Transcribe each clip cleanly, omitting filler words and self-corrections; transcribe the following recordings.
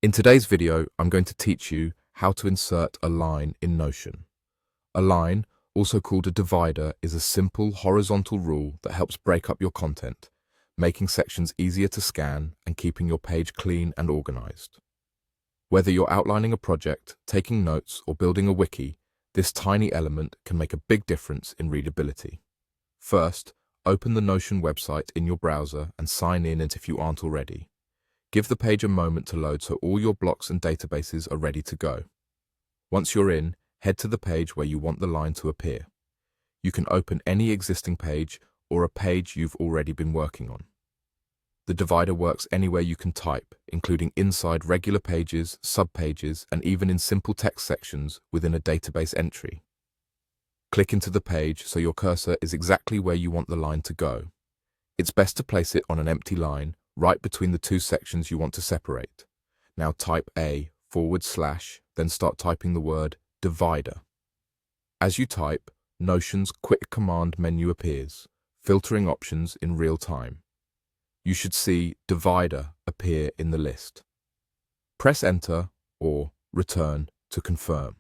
In today's video, I'm going to teach you how to insert a line in Notion. A line, also called a divider, is a simple horizontal rule that helps break up your content, making sections easier to scan and keeping your page clean and organized. Whether you're outlining a project, taking notes, or building a wiki, this tiny element can make a big difference in readability. First, open the Notion website in your browser and sign in if you aren't already. Give the page a moment to load so all your blocks and databases are ready to go. Once you're in, head to the page where you want the line to appear. You can open any existing page or a page you've already been working on. The divider works anywhere you can type, including inside regular pages, subpages, and even in simple text sections within a database entry. Click into the page so your cursor is exactly where you want the line to go. It's best to place it on an empty line, right between the two sections you want to separate. Now type // then start typing the word divider. As you type, Notion's quick command menu appears, filtering options in real time. You should see divider appear in the list. Press enter or return to confirm.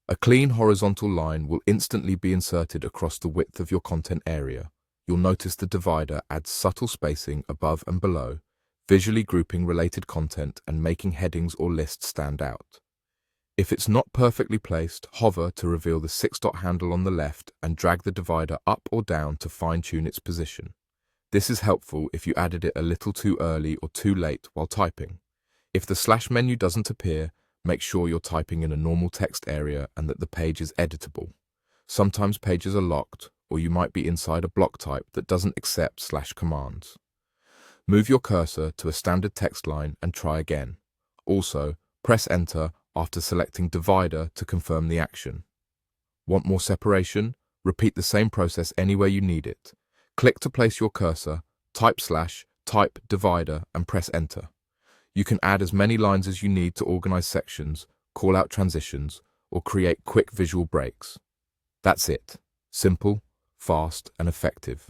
A clean horizontal line will instantly be inserted across the width of your content area. You'll notice the divider adds subtle spacing above and below, visually grouping related content and making headings or lists stand out. If it's not perfectly placed, hover to reveal the 6-dot handle on the left and drag the divider up or down to fine-tune its position. This is helpful if you added it a little too early or too late while typing. If the / menu doesn't appear, make sure you're typing in a normal text area and that the page is editable. Sometimes pages are locked, or you might be inside a block type that doesn't accept / commands. Move your cursor to a standard text line and try again. Also, press enter after selecting divider to confirm the action. Want more separation? Repeat the same process anywhere you need it. Click to place your cursor, type /, type divider, and press enter. You can add as many lines as you need to organize sections, call out transitions, or create quick visual breaks. That's it. Simple, fast, and effective.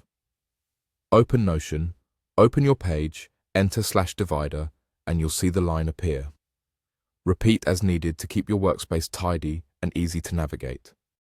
Open Notion, open your page, enter /divider, and you'll see the line appear. Repeat as needed to keep your workspace tidy and easy to navigate.